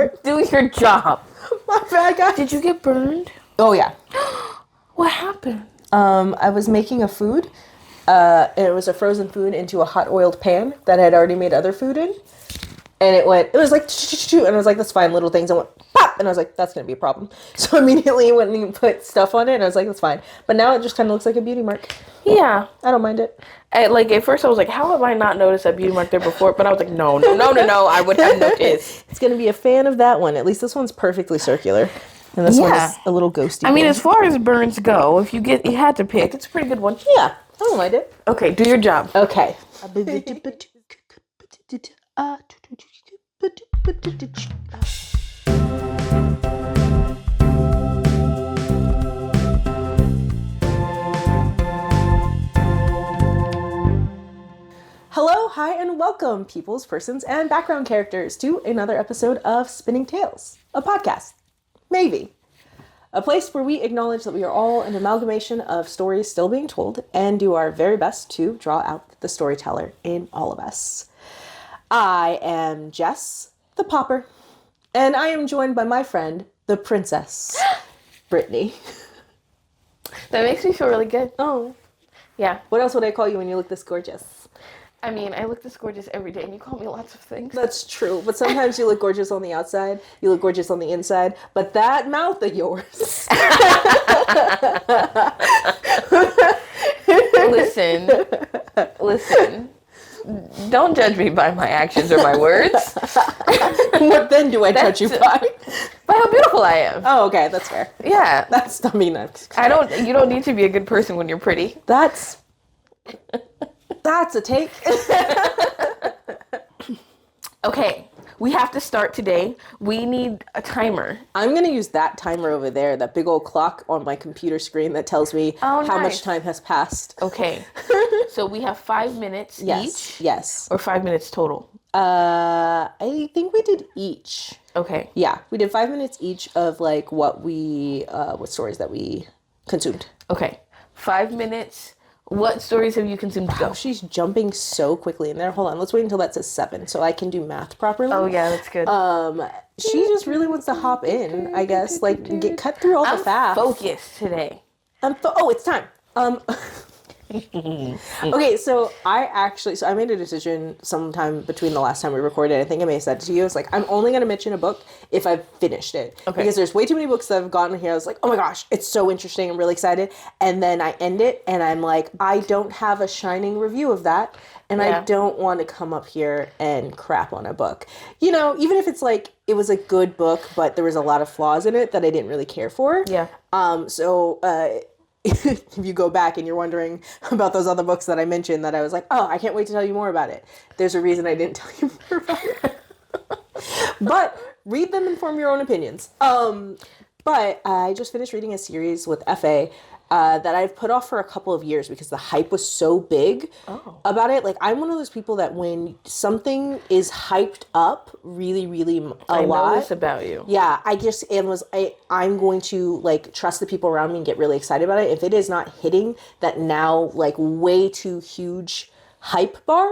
part. Do your job. My bad, guys. Did you get burned? Oh, yeah. What happened? I was making a food, and it was a frozen food into a hot oiled pan that I had already made other food in. And it was like, and I was like, that's fine, little things. I went, pop! And I was like, that's going to be a problem. So immediately went and put stuff on it, and I was like, that's fine. But now it just kind of looks like a beauty mark. Yeah. I don't mind it. At first I was like, how have I not noticed that beauty mark there before? But I was like, no, I would have noticed. It's going to be a fan of that one. At least this one's perfectly circular. And this one is a little ghosty. I mean, as far as burns go, if you had to pick, it's a pretty good one. Yeah, I don't mind it. Okay, do your job. Okay. Hello, hi, and welcome, peoples, persons, and background characters, to another episode of Spinning Tales, a podcast. Maybe. A place where we acknowledge that we are all an amalgamation of stories still being told and do our very best to draw out the storyteller in all of us. I am Jess, the Popper, and I am joined by my friend, the Princess, Brittany. That makes me feel really good. Oh. Yeah. What else would I call you when you look this gorgeous? I mean, I look this gorgeous every day, and you call me lots of things. That's true, but sometimes you look gorgeous on the outside, you look gorgeous on the inside, but that mouth of yours. Listen. Don't judge me by my actions or my words. What then do I judge you by? By how beautiful I am. Oh, okay, that's fair. Yeah. You don't need to be a good person when you're pretty. That's a take. Okay, we have to start today. We need a timer. I'm going to use that timer over there, that big old clock on my computer screen that tells me how much time has passed. Okay, so we have 5 minutes each? Yes. Or 5 minutes total? I think we did each. Okay. Yeah, we did 5 minutes each of like what stories that we consumed. Okay, 5 minutes. What stories have you consumed? Wow, she's jumping so quickly in there. Hold on, let's wait until that says 7 so I can do math properly. Oh yeah, that's good. She just really wants to hop in, I guess. Like, cut through all the faff. Focused today. It's time. Okay, so I made a decision sometime between the last time we recorded. I think I may have said to you, I was like, I'm only going to mention a book if I've finished it. Okay. Because there's way too many books that I've gotten here. I was like, oh my gosh, it's so interesting. I'm really excited. And then I end it and I'm like, I don't have a shining review of that. And I don't want to come up here and crap on a book. You know, even if it's like, it was a good book, but there was a lot of flaws in it that I didn't really care for. Yeah. If you go back and you're wondering about those other books that I mentioned that I was like, oh, I can't wait to tell you more about it. There's a reason I didn't tell you more about it. But read them and form your own opinions. But I just finished reading a series with FA that I've put off for a couple of years because the hype was so big about it. Like, I'm one of those people that when something is hyped up really, really a lot. I know this about you. Yeah, I'm going to like trust the people around me and get really excited about it. If it is not hitting that now like way too huge hype bar,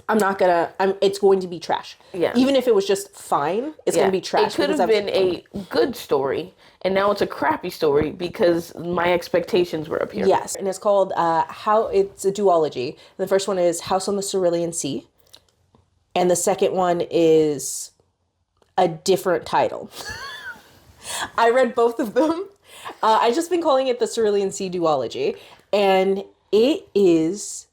it's going to be trash. Yeah. Even if it was just fine, it's going to be trash. It could have been a good story, and now it's a crappy story because my expectations were up here. Yes, and it's called, it's a duology. The first one is House on the Cerulean Sea, and the second one is a different title. I read both of them. I've just been calling it the Cerulean Sea duology, and it is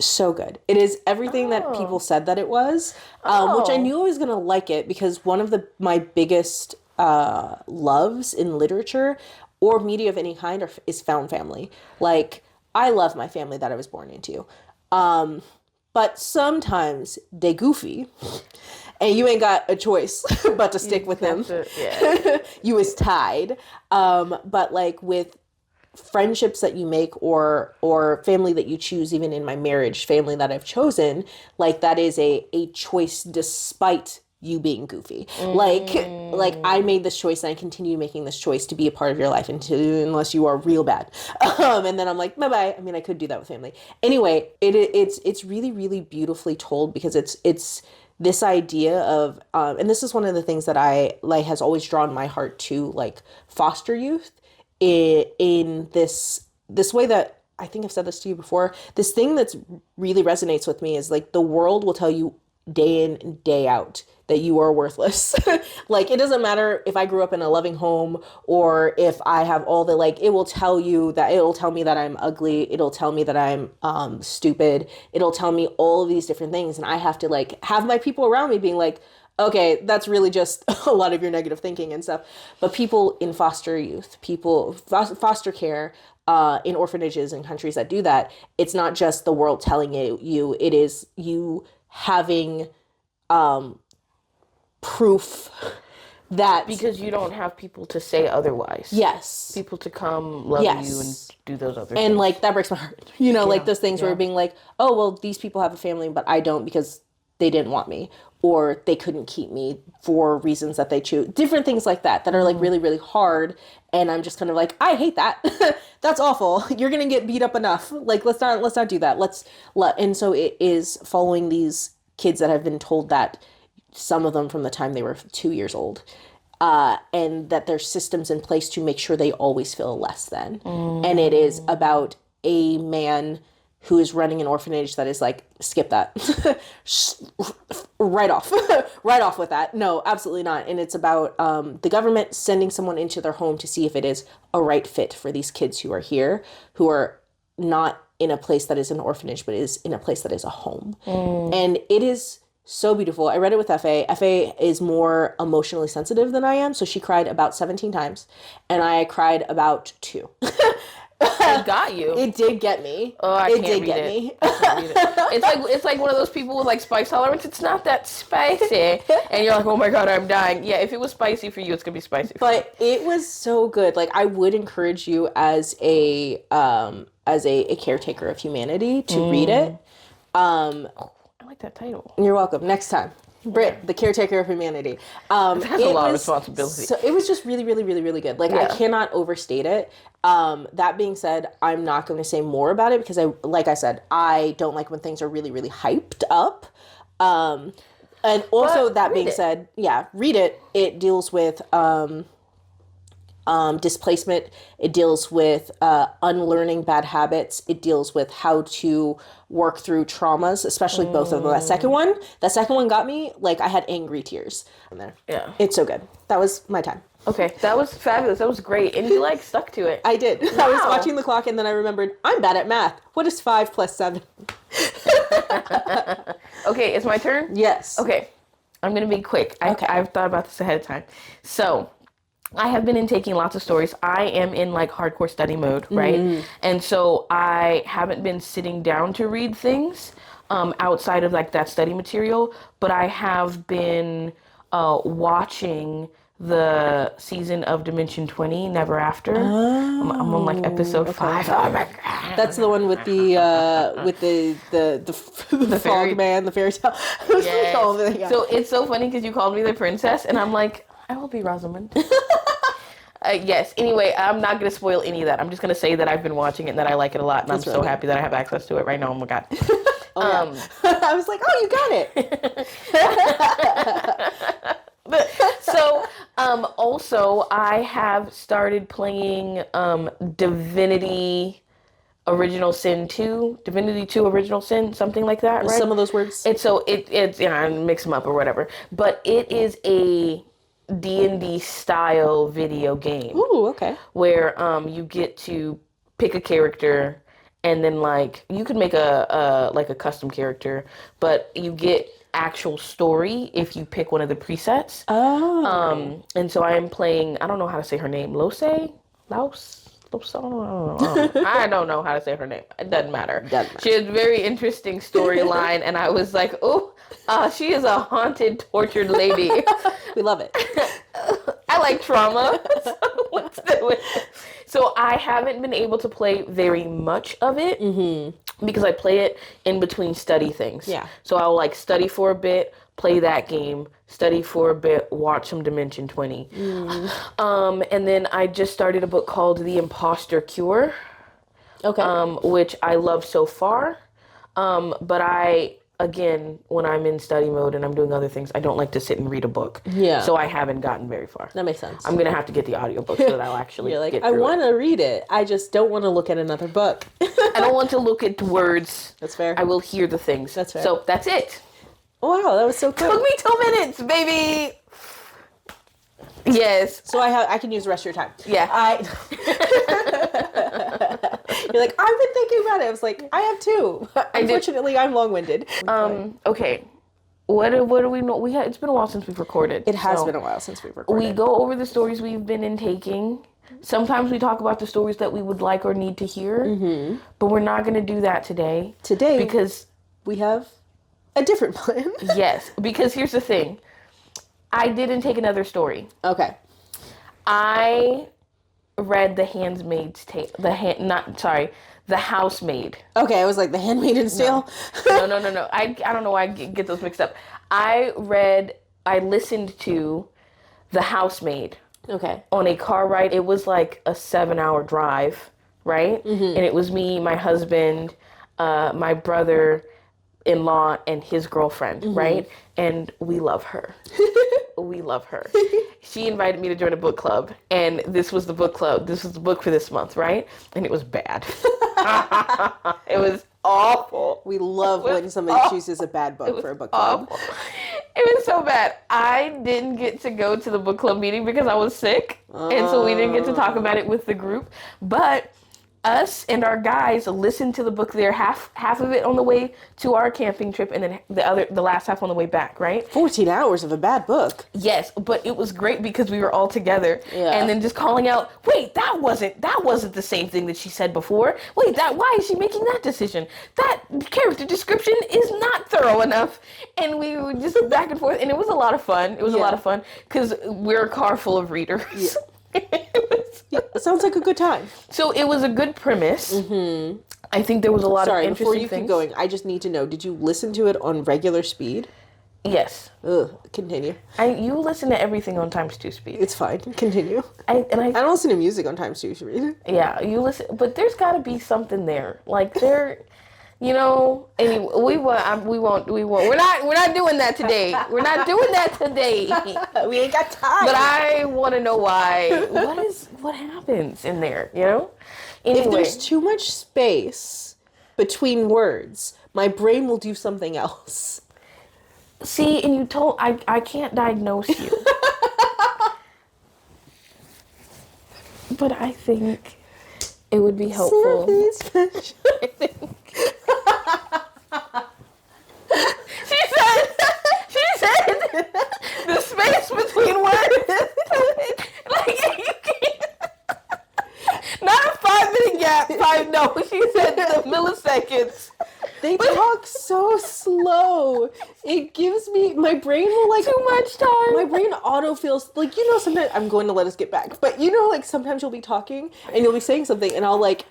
so good. It is everything that people said that it was, which I knew I was going to like it because one of my biggest loves in literature or media of any kind is found family. Like, I love my family that I was born into. But sometimes they goofy and you ain't got a choice but to stick with them. You is tied. But like with friendships that you make or family that you choose, even in my marriage, family that I've chosen, like that is a choice despite you being goofy. Like I made this choice and I continue making this choice to be a part of your life unless you are real bad. And then I'm like, bye-bye. I mean, I could do that with family. Anyway, it's really, really beautifully told because it's this idea of, and this is one of the things that I like has always drawn my heart to like foster youth in this way that I think I've said this to you before. This thing that's really resonates with me is like the world will tell you day in and day out that you are worthless. Like it doesn't matter if I grew up in a loving home or if I have all the like it will tell me that I'm ugly, it'll tell me that I'm stupid, it'll tell me all of these different things, and I have to like have my people around me being like, okay, that's really just a lot of your negative thinking and stuff. But people in foster youth, people foster care, in orphanages and countries that do that, it's not just the world telling you, it is you having proof that because you don't have people to say otherwise. Yes. People to come love you and do those other things. And like that breaks my heart. Like those things where being like, oh well, these people have a family, but I don't because they didn't want me or they couldn't keep me for reasons that they choose. Different things like that are like really, really hard. And I'm just kind of like, I hate that. That's awful. You're gonna get beat up enough. Like let's not do that. And so it is following these kids that have been told that, some of them from the time they were 2 years old, and that there's systems in place to make sure they always feel less than. And it is about a man who is running an orphanage that is like, skip that. right off with that. No, absolutely not. And it's about the government sending someone into their home to see if it is a right fit for these kids who are here, who are not in a place that is an orphanage, but is in a place that is a home. And it is so beautiful. I read it with Fa. Fa is more emotionally sensitive than I am, so she cried about 17 times, and I cried about 2. It got you. It did get me. Oh, I can't read it. I can't read it. It's like one of those people with like spice tolerance. It's not that spicy, and you're like, oh my god, I'm dying. Yeah, if it was spicy for you, it's gonna be spicy. But it was so good. Like I would encourage you as a caretaker of humanity to read it. I like that title. You're welcome. Next time. Britt, the caretaker of humanity. It has a lot of responsibility. So it was just really, really, really, really good. Like I cannot overstate it. That being said, I'm not going to say more about it because like I said, I don't like when things are really, really hyped up. And also that being said, read it. It deals with displacement. It deals with unlearning bad habits. It deals with how to work through traumas, especially both of them. That second one got me. Like I had angry tears in there. Yeah, it's so good. That was my time. Okay, that was fabulous. That was great, and you like stuck to it. I did. Wow. I was watching the clock, and then I remembered I'm bad at math. What is 5 + 7? Okay, it's my turn. Yes. Okay, I'm gonna be quick. I've thought about this ahead of time. So I have been taking lots of stories. I am in like hardcore study mode, right? And so I haven't been sitting down to read things outside of like that study material, but I have been watching the season of Dimension 20, Never After. I'm on like episode 5. Oh my god. That's the one with the fog man, the fairy tale. Yes. So it's so funny because you called me the princess, and I'm like, I will be Rosamund. Yes. Anyway, I'm not going to spoil any of that. I'm just going to say that I've been watching it and that I like it a lot, and I'm so happy that I have access to it right now. Oh my god. I was like, oh, you got it. So, also, I have started playing Divinity Original Sin 2, Divinity 2 Original Sin, something like that, right? Some of those words. It's I mix them up or whatever. But it is a D&D style video game. Ooh, okay. Where you get to pick a character, and then like you could make a custom character, but you get actual story if you pick one of the presets. Oh. And so I am playing, I don't know how to say her name, Laus? I don't know how to say her name. It doesn't matter. She has a very interesting storyline, and I was like, oh, she is a haunted, tortured lady. We love it. I like trauma. So let's do it. So I haven't been able to play very much of it because I play it in between study things. Yeah. So I'll like study for a bit, play that game, study for a bit, watch some Dimension 20. And then I just started a book called The Imposter Cure. Okay. Which I love so far. But I again, when I'm in study mode and I'm doing other things, I don't like to sit and read a book. Yeah. So I haven't gotten very far. That makes sense. I'm going to have to get the audiobook so that I'll actually You're like, get I through want to read it. I just don't want to look at another book. I don't want to look at words. That's fair. I will hear the things. That's fair. So that's it. Wow, that was so quick. Took me 2 minutes, baby. Yes. So I can use the rest of your time. Yeah. You're like, I've been thinking about it. I was like, I have too. Unfortunately, I'm long-winded. Okay. What do we know? It's been a while since we've recorded. It has been a while since we've recorded. We go over the stories we've been intaking. Sometimes we talk about the stories that we would like or need to hear, but we're not going to do that today. Because we have a different plan. Yes, because here's the thing. I didn't take another story. Okay. I read The Handmaid's Tale. The Housemaid. Okay, I was like, The Handmaid's Tale? No. I don't know why I get those mixed up. I listened to The Housemaid. Okay. On a car ride. It was like a 7-hour drive, right? Mm-hmm. And it was me, my husband, my brother-in-law, and his girlfriend, right? And we love her. We love her. She invited me to join a book club, and this was the book club. This was the book for this month, right? And it was bad. It was awful. We love when somebody chooses a bad book for a book club. Awful. It was so bad. I didn't get to go to the book club meeting because I was sick, and so we didn't get to talk about it with the group. But us and our guys listened to the book there, half of it on the way to our camping trip, and then the last half on the way back, right? 14 hours of a bad book. Yes, but it was great because we were all together, and then just calling out, wait, that wasn't the same thing that she said before. Wait, why is she making that decision? That character description is not thorough enough. And we were just back and forth, and it was a lot of fun. It was a lot of fun because we're a car full of readers. Yeah. It sounds like a good time. So it was a good premise. Mm-hmm. I think there was a lot of interesting before you things. keep going, I just need to know, did you listen to it on regular speed? Yes. Ugh, continue. You listen to everything on ×2 speed. It's fine. Continue. I don't listen to music on ×2 speed. Yeah, you listen, but there's got to be something there. Like anyway, we won't. We're not doing that today. We're not doing that today. We ain't got time. But I want to know why. What happens in there? Anyway. If there's too much space between words, my brain will do something else. See, and you told I can't diagnose you. But I think it would be helpful. I think. She said the space between words. Like you can't. Not a 5-minute gap. No, she said the milliseconds. They talk so slow. It gives me, my brain will like... Too much time. My brain autofills, like, sometimes, I'm going to let us get back, but like sometimes you'll be talking and you'll be saying something and I'll like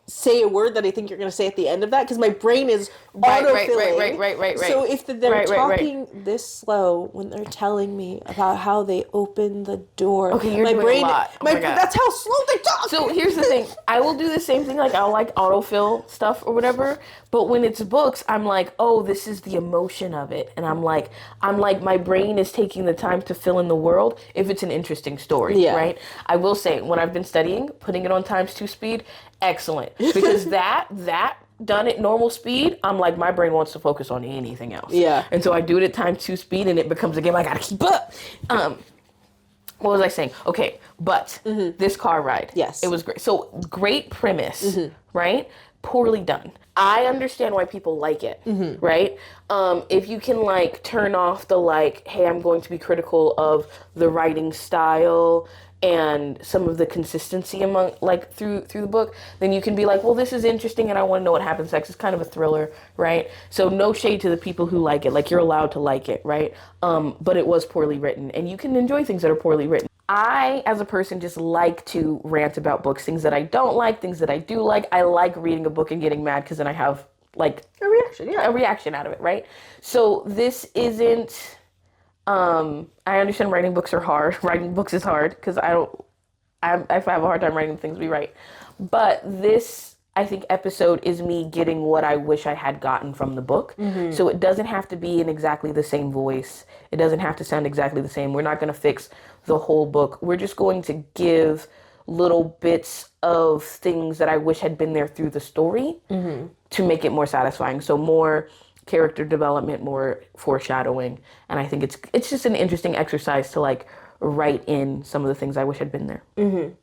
say a word that I think you're going to say at the end of that because my brain is autofilling. Right. So if they're talking this slow when they're telling me about how they open the door, okay, you're doing a lot. That's how slow they talk. So here's the thing. I will do the same thing. Like I'll like autofill stuff or whatever. But when it's books, I'm like, oh, this is the emotion of it. And I'm like, my brain is taking the time to fill in the world if it's an interesting story, right? I will say, when I've been studying, putting it on ×2 speed, excellent. Because that done at normal speed, I'm like, my brain wants to focus on anything else. Yeah. And so I do it at ×2 speed and it becomes a game I gotta keep up. What was I saying? Okay, but this car ride. Yes. It was great. So great premise, right? Poorly done. I understand why people like it, right? If you can like turn off the like, hey, I'm going to be critical of the writing style and some of the consistency among like through the book, then you can be like, well, this is interesting and I want to know what happens next. It's kind of a thriller, right? So no shade to the people who like it. Like you're allowed to like it, right? But it was poorly written and you can enjoy things that are poorly written. I, as a person, just like to rant about books, things that I don't like, things that I do like. I like reading a book and getting mad because then I have like a reaction out of it, right? So this isn't, I understand writing books are hard. Writing books is hard because I have a hard time writing the things we write. But this, I think, episode is me getting what I wish I had gotten from the book. So it doesn't have to be in exactly the same voice. It doesn't have to sound exactly the same. We're not going to fix the whole book. We're just going to give little bits of things that I wish had been there through the story to make it more satisfying. So more character development, more foreshadowing. And I think it's just an interesting exercise to like write in some of the things I wish had been there.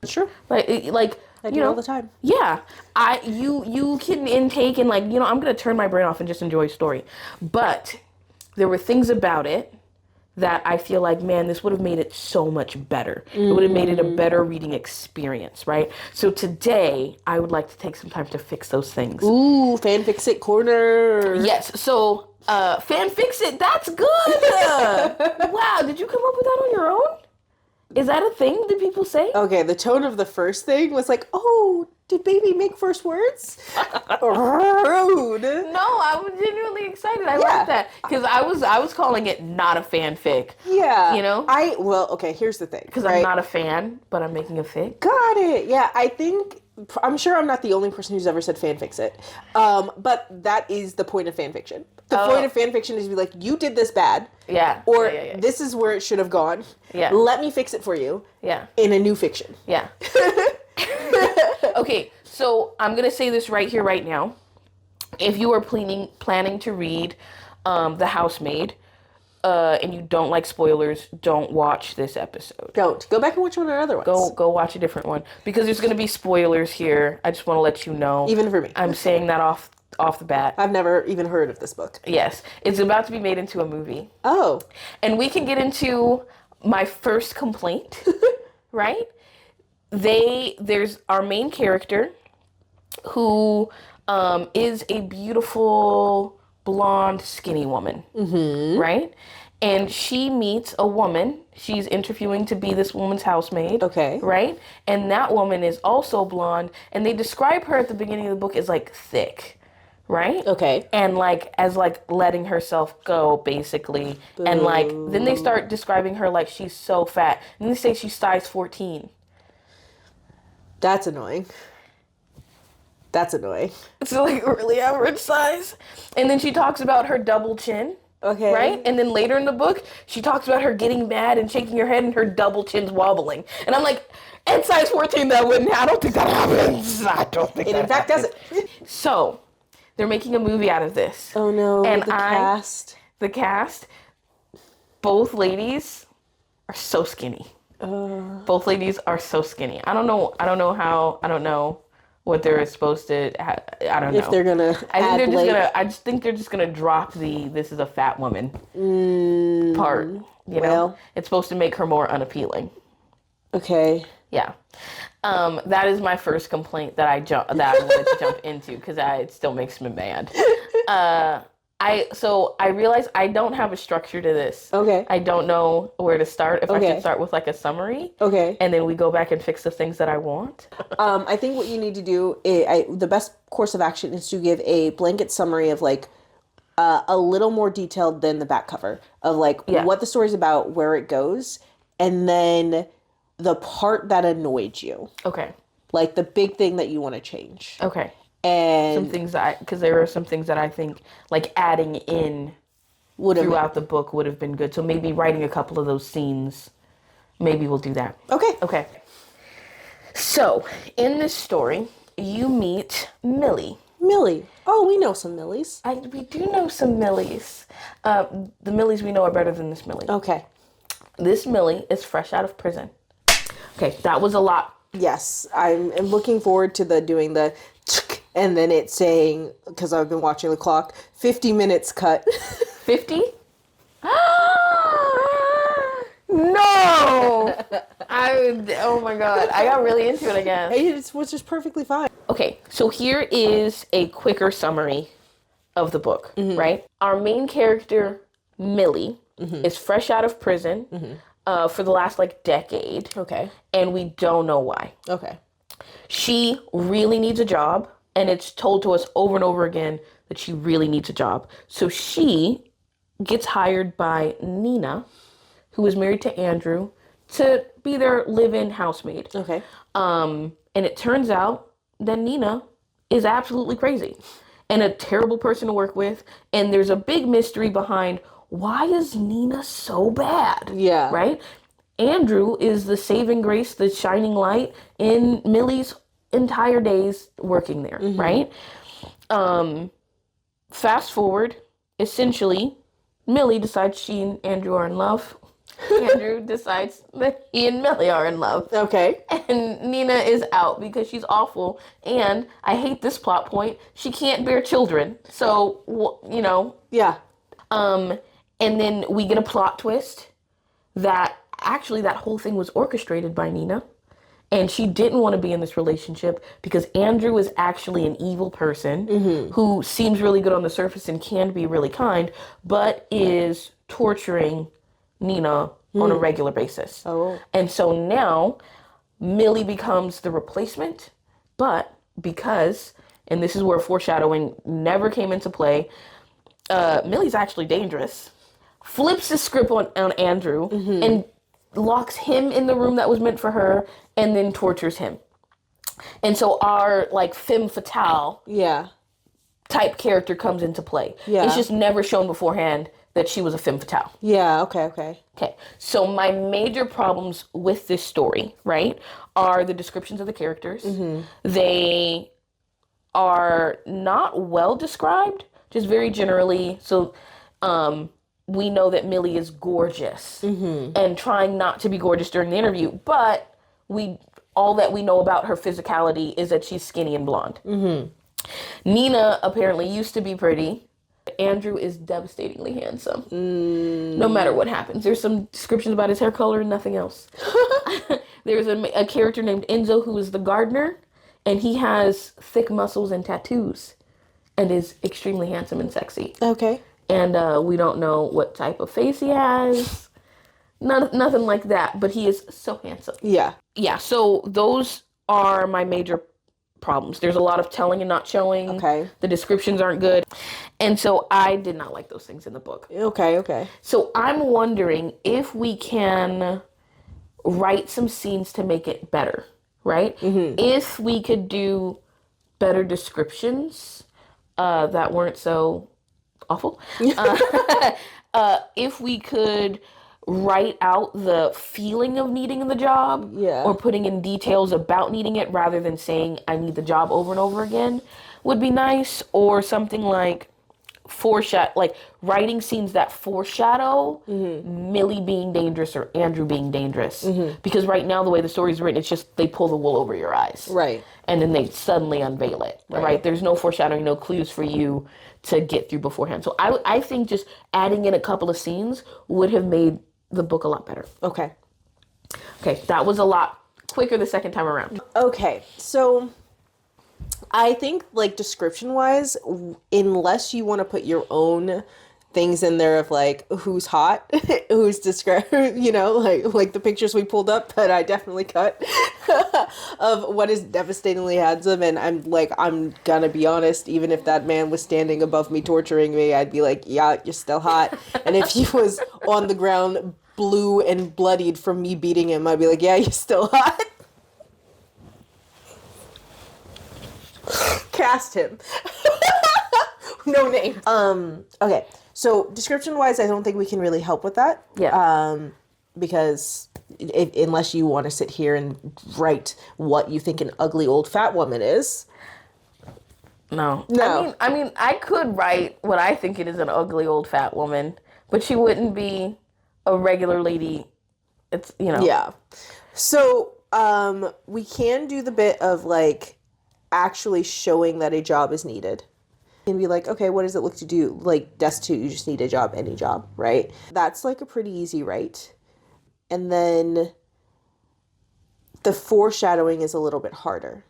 Sure. Like I do all the time. Yeah. You can intake and like, I'm going to turn my brain off and just enjoy a story. But there were things about it that I feel like, man, this would have made it so much better. It would have made it a better reading experience, right? So today, I would like to take some time to fix those things. Ooh, fanfix it corner. Yes, so fanfix it, that's good! Wow, did you come up with that on your own? Is that a thing that people say? Okay, the tone of the first thing was like, oh, did baby make first words? Rude. No, I was genuinely excited. I like that. Because I was calling it not a fanfic. Yeah. Okay, here's the thing. Because I'm not a fan, but I'm making a fic. Got it. Yeah, I'm sure I'm not the only person who's ever said fanfix it. But that is the point of fanfiction. The point of fanfiction is to be like, you did this bad. Yeah. Or this is where it should have gone. Yeah. Let me fix it for you. Yeah. In a new fiction. Yeah. Okay, so I'm going to say this right here, right now. If you are planning to read The Housemaid, and you don't like spoilers, don't watch this episode. Don't. Go back and watch one of our other ones. Go watch a different one. Because there's going to be spoilers here. I just want to let you know. Even for me. I'm saying that off the bat. I've never even heard of this book. Yes. It's about to be made into a movie. Oh. And we can get into my first complaint, right? There's our main character who is a beautiful, blonde, skinny woman, right? And she meets a woman. She's interviewing to be this woman's housemaid. Okay. Right? And that woman is also blonde. And they describe her at the beginning of the book as like thick. Right? Okay. And like as like letting herself go, basically. Boo. And like then they start describing her like she's so fat. And they say she's size 14. That's annoying. It's like really average size. And then she talks about her double chin. Okay. Right? And then later in the book, she talks about her getting mad and shaking her head and her double chin's wobbling. And I'm like, at size 14, I don't think that happens. I don't think it that in fact happens. doesn't. So, they're making a movie out of this. Oh no, and the cast, both ladies are so skinny. Both ladies are so skinny. I don't know what they're supposed to. I don't know if they're gonna. I just think they're just gonna drop the "this is a fat woman" part. You know, it's supposed to make her more unappealing. Okay. Yeah. That is my first complaint that I wanted to jump into because it still makes me mad. I realize I don't have a structure to this. Okay. I don't know where to start. If I should start with like a summary. Okay. And then we go back and fix the things that I want. I think what you need to do, the best course of action is to give a blanket summary of like a little more detailed than the back cover of like what the story's about, where it goes, and then the part that annoyed you. Okay. Like the big thing that you want to change. Okay. And some things because there are some things that I think like adding in throughout the book would have been good. So maybe writing a couple of those scenes, maybe we'll do that. Okay. Okay. So in this story, you meet Milli. Milli. Oh, we know some Millis. We do know some Millis. The Millis we know are better than this Milli. Okay. This Milli is fresh out of prison. Okay, that was a lot. Yes, I'm looking forward to doing the and then it's saying, because I've been watching the clock, 50 minutes cut. 50? No! Oh my god, I got really into it, I guess. It was just perfectly fine. Okay, so here is a quicker summary of the book, right? Our main character, Milli, is fresh out of prison for the last decade. Okay. And we don't know why. Okay. She really needs a job, and it's told to us over and over again that she really needs a job. So she gets hired by Nina, who is married to Andrew, to be their live-in housemaid. Okay. And it turns out that Nina is absolutely crazy and a terrible person to work with. And there's a big mystery behind why is Nina so bad? Yeah. Right? Andrew is the saving grace, the shining light in Milli's entire days working there, right? Fast forward, essentially, Milli decides she and Andrew are in love. Andrew decides that he and Milli are in love. Okay. And Nina is out because she's awful. And I hate this plot point. She can't bear children. So, you know. Yeah. And then we get a plot twist that actually that whole thing was orchestrated by Nina. And she didn't want to be in this relationship because Andrew is actually an evil person who seems really good on the surface and can be really kind, but is torturing Nina on a regular basis. Oh. And so now Milli becomes the replacement, but because, and this is where foreshadowing never came into play, Milli's actually dangerous, flips the script on Andrew and locks him in the room that was meant for her and then tortures him. And so our like femme fatale type character comes into play. Yeah. It's just never shown beforehand that she was a femme fatale. Yeah, okay. Okay, so my major problems with this story, right, are the descriptions of the characters. They are not well described, just very generally. So we know that Milli is gorgeous and trying not to be gorgeous during the interview, but all that we know about her physicality is that she's skinny and blonde. Nina apparently used to be pretty. Andrew is devastatingly handsome. No matter what happens. There's some descriptions about his hair color and nothing else. There's a character named Enzo who is the gardener, and he has thick muscles and tattoos and is extremely handsome and sexy. Okay. And we don't know what type of face he has. Nothing like that, but he is so handsome. Yeah. Yeah, so those are my major problems. There's a lot of telling and not showing. Okay. The descriptions aren't good. And so I did not like those things in the book. Okay. So I'm wondering if we can write some scenes to make it better, right? If we could do better descriptions that weren't so awful. If we could write out the feeling of needing the job or putting in details about needing it rather than saying I need the job over and over again would be nice. Or something like writing scenes that foreshadow Milli being dangerous or Andrew being dangerous. Because right now the way the story's written, it's just they pull the wool over your eyes. Right. And then they suddenly unveil it. Right? There's no foreshadowing, no clues for you to get through beforehand. So I think just adding in a couple of scenes would have made the book a lot better. Okay, that was a lot quicker the second time around. Okay, so I think like description wise, unless you want to put your own things in there of like who's hot, who's described, you know, like the pictures we pulled up that I definitely cut of what is devastatingly handsome. And I'm gonna be honest, even if that man was standing above me torturing me, I'd be like, yeah, you're still hot. And if he was on the ground blue and bloodied from me beating him, I'd be like, yeah, you're still hot. Cast him. No name. Okay. So description wise, I don't think we can really help with that. Yeah. Because unless you want to sit here and write what you think an ugly old fat woman is. No. I mean, I could write what I think it is an ugly old fat woman, but she wouldn't be a regular lady. It's, you know. Yeah. So, we can do the bit of like actually showing that a job is needed. And be like, okay, what does it look to do? Like, destitute, you just need a job, any job, right? That's like a pretty easy write. And then the foreshadowing is a little bit harder,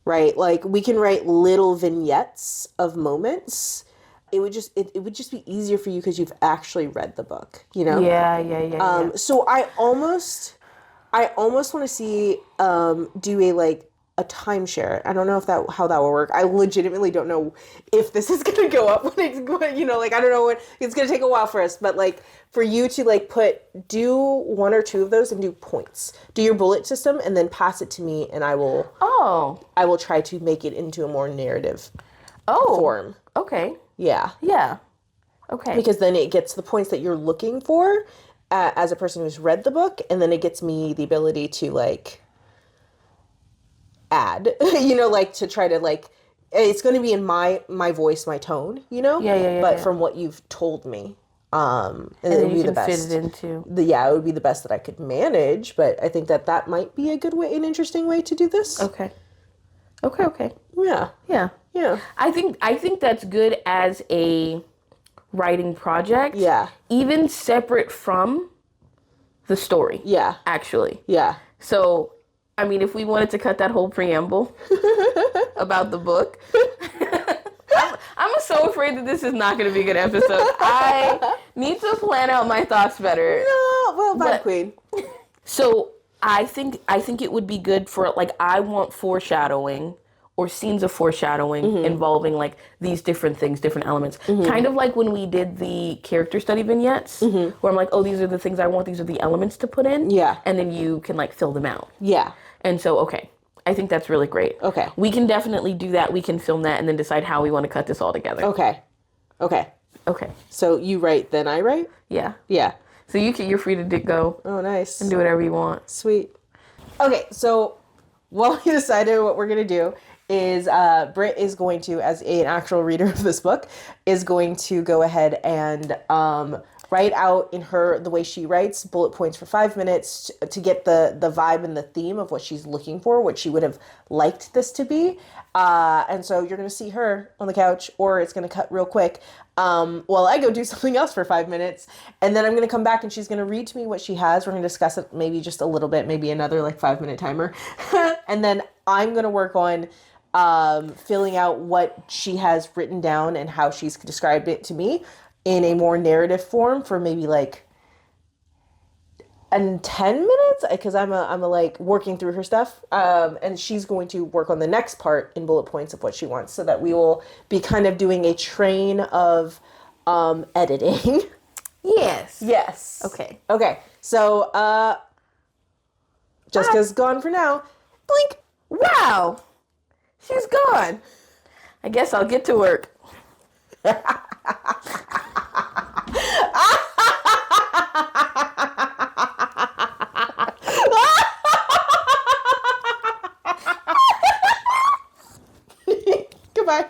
right? Like, we can write little vignettes of moments. It would just be easier for you because you've actually read the book, you know? Yeah. So I almost want to see do a like a timeshare. I don't know if how that will work. I legitimately don't know if this is gonna go up when it's going. Like I don't know what it's gonna take a while for us. But like for you to like do one or two of those and do points. Do your bullet system and then pass it to me, and I will. Oh. I will try to make it into a more narrative. Form. Okay. Yeah. Yeah. Okay. Because then it gets the points that you're looking for as a person who's read the book, and then it gets me the ability to like add, like to try to like, it's going to be in my voice, my tone, Yeah. But from what you've told me, and it would you be can the best. fit it into. It would be the best that I could manage, but I think that might be a good way, an interesting way to do this. Okay. Yeah. Yeah. I think that's good as a writing project. Yeah. Even separate from the story. Yeah. Actually. Yeah. So, I mean, if we wanted to cut that whole preamble about the book, I'm so afraid that this is not going to be a good episode. I need to plan out my thoughts better. No, well, bad queen. So, I think it would be good for, like, I want foreshadowing or scenes of foreshadowing involving like these different things, different elements. Kind of like when we did the character study vignettes, where I'm like, oh, these are the things I want, these are the elements to put in. Yeah. And then you can like fill them out. Yeah. And so, okay, I think that's really great. Okay. We can definitely do that. We can film that and then decide how we want to cut this all together. Okay. So you write, then I write? Yeah. Yeah. So you're free to go. Oh, nice. And do whatever you want. Sweet. Okay, so what we decided what we're going to do is Britt is going to, as an actual reader of this book, is going to go ahead and write out in the way she writes, bullet points for 5 minutes to get the vibe and the theme of what she's looking for, what she would have liked this to be. And so you're going to see her on the couch, or it's going to cut real quick while I go do something else for 5 minutes. And then I'm going to come back and she's going to read to me what she has. We're going to discuss it maybe just a little bit, maybe another like 5-minute timer. And then I'm going to work on filling out what she has written down and how she's described it to me in a more narrative form for maybe like 10 minutes, because I'm a like working through her stuff, and she's going to work on the next part in bullet points of what she wants, so that we will be kind of doing a train of editing. Yes. Okay. So Jessica's gone for now. Blink. Wow. She's gone. I guess I'll get to work. Goodbye.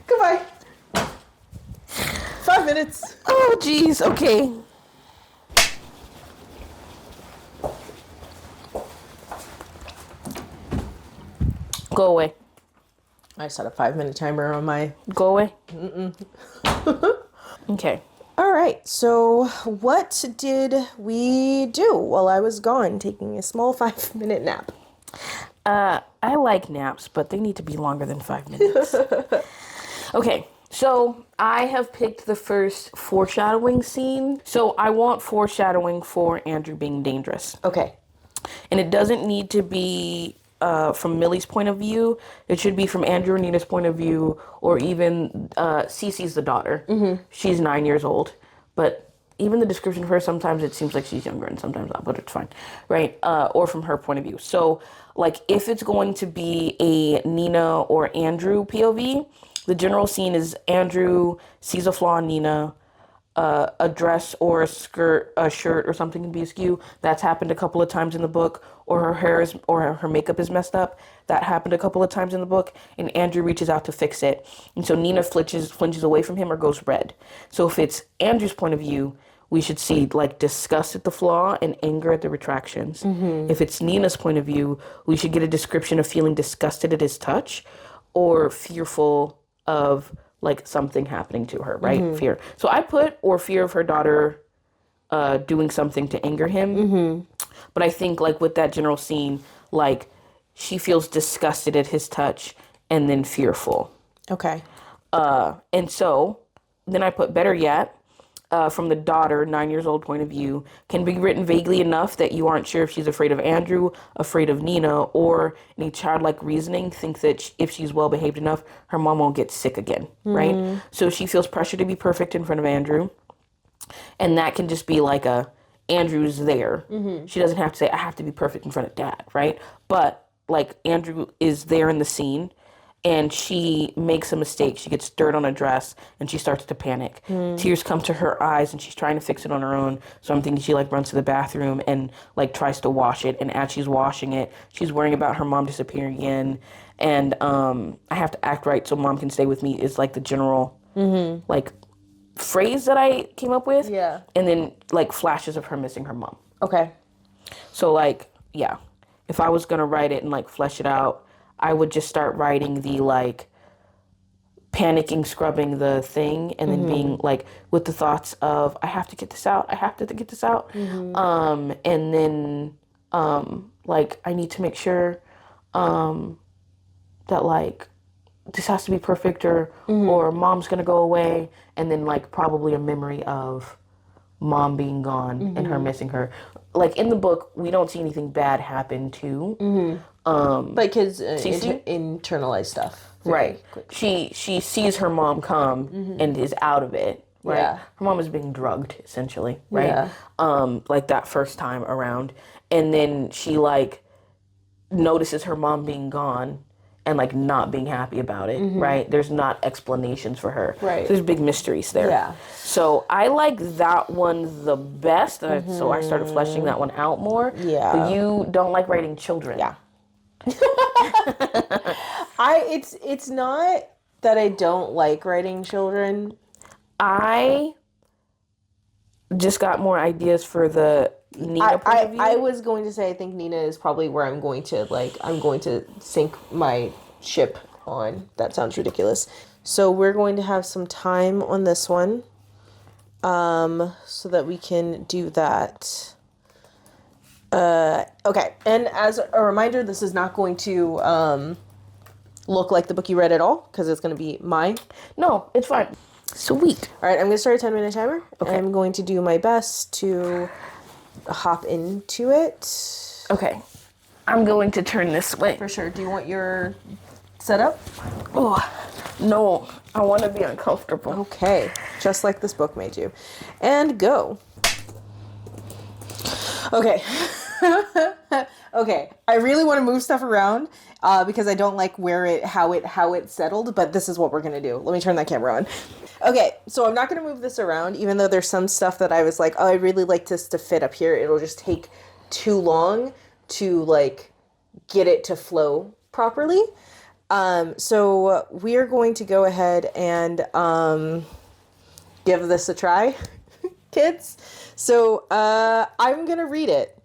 Goodbye. 5 minutes. Oh, geez. Okay. Go away. I set a 5-minute timer on my... Go away. Okay. All right. So what did we do while I was gone taking a small 5-minute nap? I like naps, but they need to be longer than 5 minutes. Okay. So I have picked the first foreshadowing scene. So I want foreshadowing for Andrew being dangerous. Okay. And it doesn't need to be from Milli's point of view. It should be from Andrew and Nina's point of view, or even Cece's the daughter. Mm-hmm. She's 9 years old, but even the description of her, sometimes it seems like she's younger and sometimes not, but it's fine, right? Or from her point of view. So, like, if it's going to be a Nina or Andrew POV, the general scene is Andrew sees a flaw in Nina. A dress or a skirt, a shirt or something can be askew. That's happened a couple of times in the book. Or her hair is, or her makeup is messed up. That happened a couple of times in the book. And Andrew reaches out to fix it. And so Nina flinches away from him or goes red. So if it's Andrew's point of view, we should see like disgust at the flaw and anger at the retractions. Mm-hmm. If it's Nina's point of view, we should get a description of feeling disgusted at his touch or fearful of like something happening to her, right? Mm-hmm. Fear. So I put, or fear of her daughter doing something to anger him. Mm-hmm. But I think like with that general scene, like she feels disgusted at his touch and then fearful. Okay. And so then I put, better yet, from the daughter, 9 years old point of view, can be written vaguely enough that you aren't sure if she's afraid of Andrew, afraid of Nina, or any childlike reasoning thinks that if she's well behaved enough, her mom won't get sick again, right? So she feels pressure to be perfect in front of Andrew, and that can just be like Andrew's there. She doesn't have to say, I have to be perfect in front of dad, right? But like Andrew is there in the scene, and she makes a mistake. She gets dirt on a dress and she starts to panic. Tears come to her eyes and she's trying to fix it on her own. So I'm thinking she like runs to the bathroom and like tries to wash it. And as she's washing it, she's worrying about her mom disappearing again. And I have to act right so mom can stay with me is like the general like phrase that I came up with. Yeah. And then like flashes of her missing her mom. Okay. So like, yeah, if I was going to write it and like flesh it out, I would just start writing the like panicking, scrubbing the thing, and then being like with the thoughts of I have to get this out, I have to get this out, and then like I need to make sure that like this has to be perfect, or mom's gonna go away, and then like probably a memory of mom being gone and her missing her. Like in the book, we don't see anything bad happen to. Like kids internalize stuff. Right. She sees her mom come and is out of it. Right. Yeah. Her mom is being drugged essentially. Right. Yeah. Like that first time around, and then she like notices her mom being gone and like not being happy about it. Right. There's not explanations for her. Right. So there's big mysteries there. Yeah. So I like that one the best. So I started fleshing that one out more. Yeah. But you don't like writing children. Yeah. It's not that I don't like writing children. I just got more ideas for the Nina point of view. I was going to say I think Nina is probably where I'm going to sink my ship on. That sounds ridiculous. So we're going to have some time on this one, so that we can do that. Okay, and as a reminder, this is not going to look like the book you read at all, because it's going to be mine. No, it's fine. Sweet. All right, I'm going to start a 10-minute timer. Okay. I'm going to do my best to hop into it. Okay. I'm going to turn this way. For sure. Do you want your setup? Oh, no. I want to be uncomfortable. Okay, just like this book made you. And go. Okay. Okay, I really want to move stuff around because I don't like how it settled, but this is what we're going to do. Let me turn that camera on. Okay, so I'm not going to move this around, even though there's some stuff that I was like, oh, I really like this to fit up here. It'll just take too long to like get it to flow properly. So we are going to go ahead and give this a try, kids. So I'm going to read it.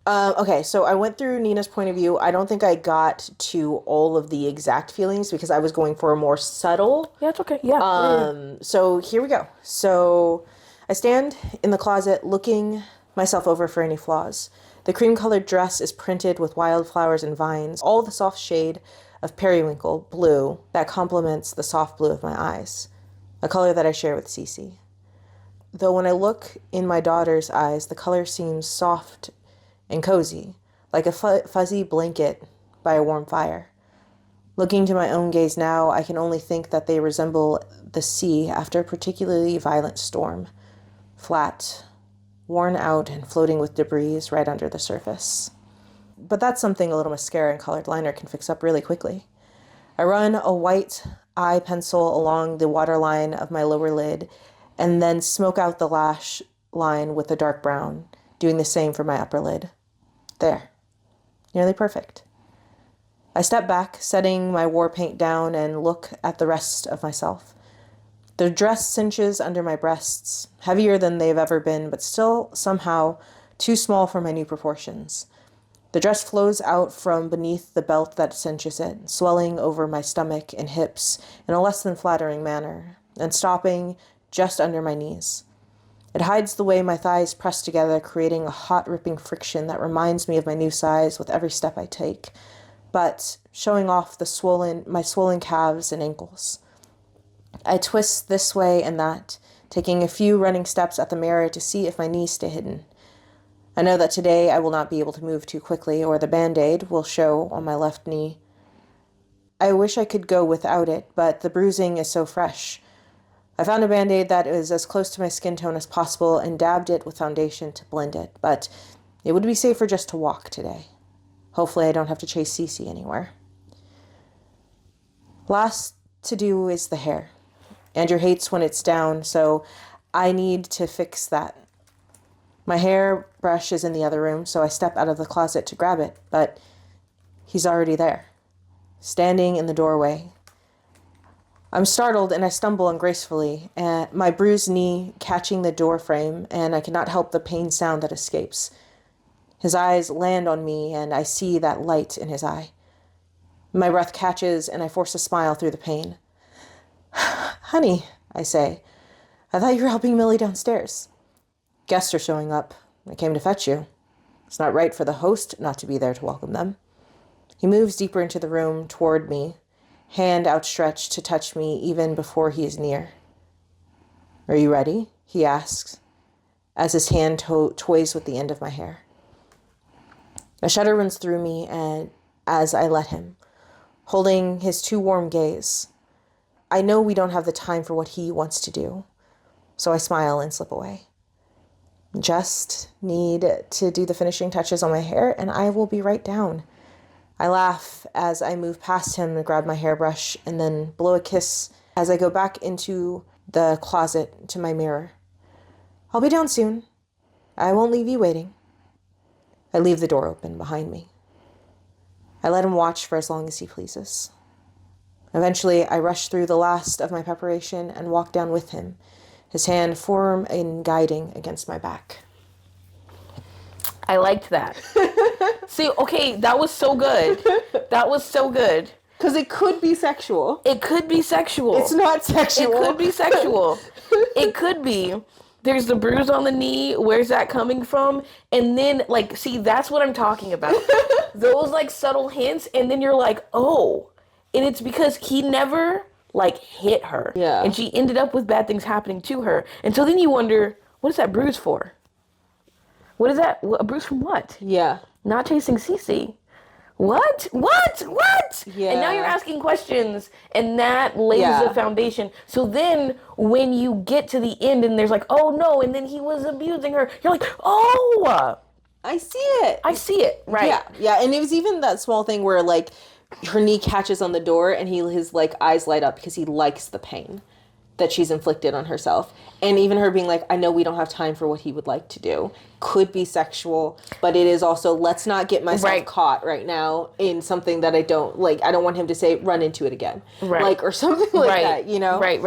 Okay, so I went through Nina's point of view. I don't think I got to all of the exact feelings because I was going for a more subtle. Yeah, it's okay. Yeah. So here we go. So I stand in the closet looking myself over for any flaws. The cream-colored dress is printed with wildflowers and vines, all the soft shade of periwinkle blue that complements the soft blue of my eyes, a color that I share with Cece. Though when I look in my daughter's eyes, the color seems soft and cozy, like a fuzzy blanket by a warm fire. Looking to my own gaze now, I can only think that they resemble the sea after a particularly violent storm, flat, worn out, and floating with debris right under the surface. But that's something a little mascara and colored liner can fix up really quickly. I run a white eye pencil along the waterline of my lower lid, and then smoke out the lash line with a dark brown, doing the same for my upper lid. There. Nearly perfect. I step back, setting my war paint down, and look at the rest of myself. The dress cinches under my breasts, heavier than they've ever been, but still somehow too small for my new proportions. The dress flows out from beneath the belt that cinches it, swelling over my stomach and hips in a less than flattering manner, and stopping just under my knees. It hides the way my thighs press together, creating a hot, ripping friction that reminds me of my new size with every step I take, but showing off my swollen calves and ankles. I twist this way and that, taking a few running steps at the mirror to see if my knees stay hidden. I know that today I will not be able to move too quickly, or the Band-Aid will show on my left knee. I wish I could go without it, but the bruising is so fresh. I found a Band-Aid that is as close to my skin tone as possible and dabbed it with foundation to blend it, but it would be safer just to walk today. Hopefully I don't have to chase Cece anywhere. Last to do is the hair. Andrew hates when it's down, so I need to fix that. My hair brush is in the other room, so I step out of the closet to grab it, but he's already there, standing in the doorway. I'm startled and I stumble ungracefully, my bruised knee catching the door frame, and I cannot help the pain sound that escapes. His eyes land on me, and I see that light in his eye. My breath catches, and I force a smile through the pain. Honey, I say, I thought you were helping Milli downstairs. Guests are showing up. I came to fetch you. It's not right for the host not to be there to welcome them. He moves deeper into the room toward me, hand outstretched to touch me even before he is near. Are you ready? He asks, as his hand toys with the end of my hair. A shudder runs through me and as I let him, holding his too warm gaze. I know we don't have the time for what he wants to do, so I smile and slip away. Just need to do the finishing touches on my hair and I will be right down. I laugh as I move past him and grab my hairbrush and then blow a kiss as I go back into the closet to my mirror. I'll be down soon. I won't leave you waiting. I leave the door open behind me. I let him watch for as long as he pleases. Eventually, I rush through the last of my preparation and walk down with him, his hand firm and guiding against my back. I liked that. See, okay, that was so good. That was so good. Because it could be sexual. It could be sexual. It's not sexual. It could be sexual. It could be. There's the bruise on the knee. Where's that coming from? And then, like, see, that's what I'm talking about. Those, like, subtle hints. And then you're like, oh. And it's because he never, like, hit her. Yeah. And she ended up with bad things happening to her. And so then you wonder, what is that bruise for? What is that? A bruise from what? Yeah. Not chasing Cece. What? Yeah. And now you're asking questions, and that lays the foundation. So then when you get to the end and there's like, oh no, and then he was abusing her, you're like, oh, I see it. Right. Yeah. And it was even that small thing where like her knee catches on the door and his like eyes light up because he likes the pain that she's inflicted on herself. And even her being like, I know we don't have time for what he would like to do. Could be sexual, but it is also, let's not get myself caught right now in something that I don't, like, I don't want him to say, run into it again. Right. Like, or something like that, you know? Right.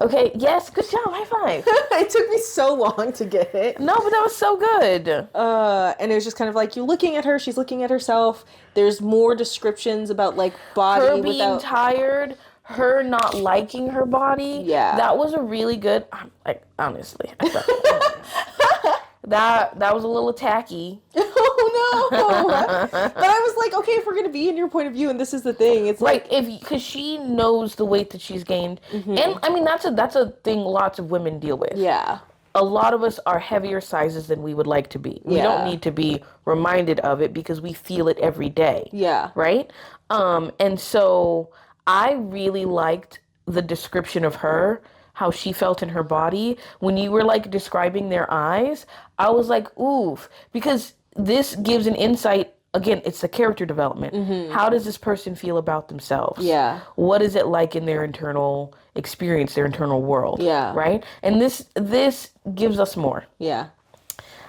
Okay, yes, good job, high five. It took me so long to get it. No, but that was so good. And it was just kind of like, you're looking at her, she's looking at herself. There's more descriptions about, like, body her being tired, her not liking her body. Yeah. That was a really good, like, honestly, I thought that was a little tacky. Oh no. But I was like, okay, if we're gonna be in your point of view and this is the thing, it's like because she knows the weight that she's gained. And I mean that's a thing lots of women deal with. Yeah. A lot of us are heavier sizes than we would like to be. We don't need to be reminded of it because we feel it every day. Yeah. Right? And so I really liked the description of her, how she felt in her body. When you were like describing their eyes, I was like, oof, because this gives an insight. Again, it's the character development. How does this person feel about themselves? Yeah. What is it like in their internal experience, their internal world? Yeah. Right? And this gives us more. Yeah.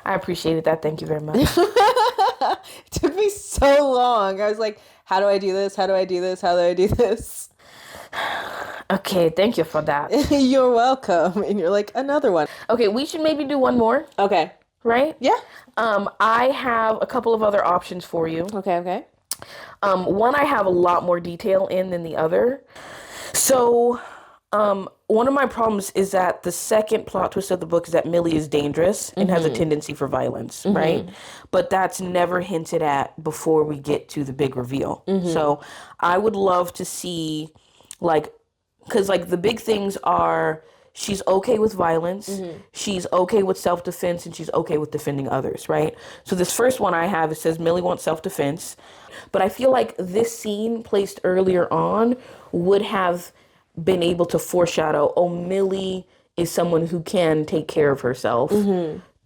I appreciated that. Thank you very much. It took me so long. I was like, how do I do this? How do I do this? How do I do this? Okay, thank you for that. You're welcome. And you're like, another one. Okay, we should maybe do one more. Okay. Right? Yeah. I have a couple of other options for you. Okay. One I have a lot more detail in than the other. So, one of my problems is that the second plot twist of the book is that Milli is dangerous and has a tendency for violence, right? But that's never hinted at before we get to the big reveal. So, I would love to see, like, because, like, the big things are she's okay with violence, she's okay with self-defense, and she's okay with defending others, right? So this first one I have, it says Milli wants self-defense. But I feel like this scene placed earlier on would have been able to foreshadow, oh, Milli is someone who can take care of herself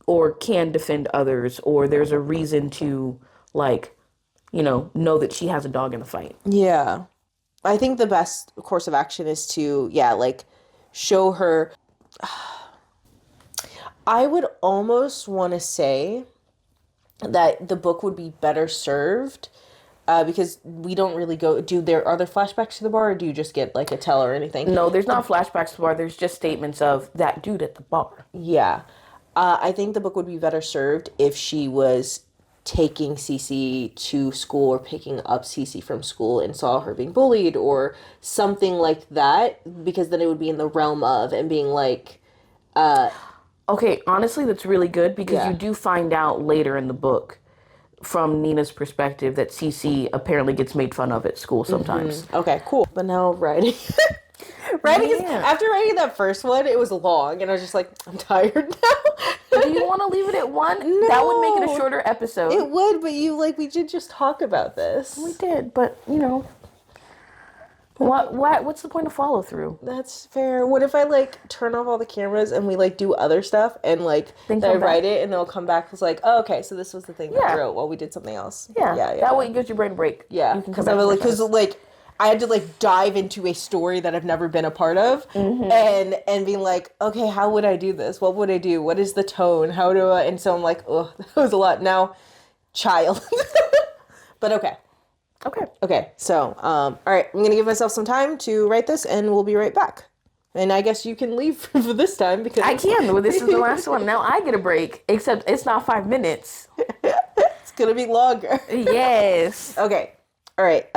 or can defend others, or there's a reason to, like, know that she has a dog in the fight. Yeah. I think the best course of action is to, like, show her. I would almost want to say that the book would be better served because we don't really are there flashbacks to the bar, or do you just get, like, a tell or anything? No, there's not flashbacks to the bar. There's just statements of that dude at the bar. Yeah. I think the book would be better served if she was taking Cece to school or picking up Cece from school and saw her being bullied or something like that, because then it would be in the realm of and being like... Okay, honestly, that's really good because you do find out later in the book from Nina's perspective that Cece apparently gets made fun of at school sometimes. Okay, cool. But now writing... after writing that first one, it was long, and I was just like, I'm tired now. Do you want to leave it at 1? No. That would make it a shorter episode. It would, but we did just talk about this. We did, but, what's the point of follow through? That's fair. What if I, like, turn off all the cameras and we, like, do other stuff and, like, then I write it and they'll come back. It's like, oh, okay, so this was the thing that I wrote while we did something else. Yeah. That way it gives your brain a break. Yeah. Because I had to, like, dive into a story that I've never been a part of and being like, okay, how would I do this? What would I do? What is the tone? How do I... And so I'm like, oh, that was a lot. Now, child. But okay. Okay, so, all right, I'm going to give myself some time to write this, and we'll be right back. And I guess you can leave for this time, because... I can. Well, this is the last one. Now I get a break, except it's not 5 minutes. It's going to be longer. Yes. Okay. All right,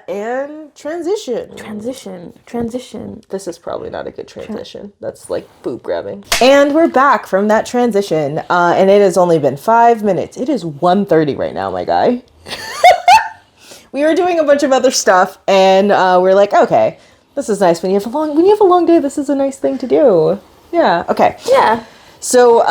and transition. Transition. This is probably not a good transition. That's like boob grabbing. And we're back from that transition, and it has only been 5 minutes. It is 1:30 right now, my guy. We were doing a bunch of other stuff, and we're like, okay, this is nice. When you have a long day, this is a nice thing to do. Yeah. Okay. Yeah. So,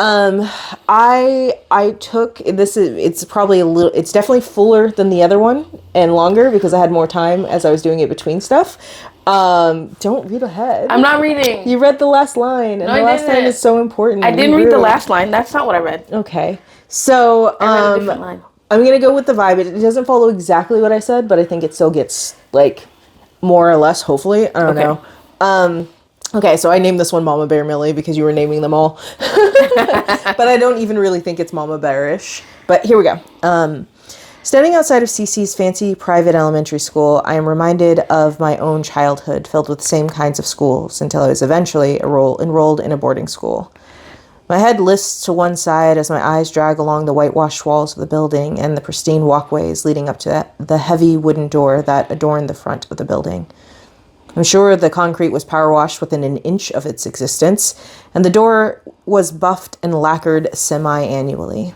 I took this. It's definitely fuller than the other one and longer because I had more time as I was doing it between stuff. Don't read ahead. I'm not reading. You read the last line, and the last line is so important. I didn't read the last line. That's not what I read. Okay. So, I read a different line. I'm going to go with the vibe. It doesn't follow exactly what I said, but I think it still gets, like, more or less, hopefully. I don't know. Okay, so I named this one Mama Bear Milli because you were naming them all. But I don't even really think it's Mama Bearish. But here we go. Standing outside of Cece's fancy private elementary school, I am reminded of my own childhood filled with the same kinds of schools until I was eventually enrolled in a boarding school. My head lists to one side as my eyes drag along the whitewashed walls of the building and the pristine walkways leading up to the heavy wooden door that adorned the front of the building. I'm sure the concrete was power washed within an inch of its existence, and the door was buffed and lacquered semi-annually.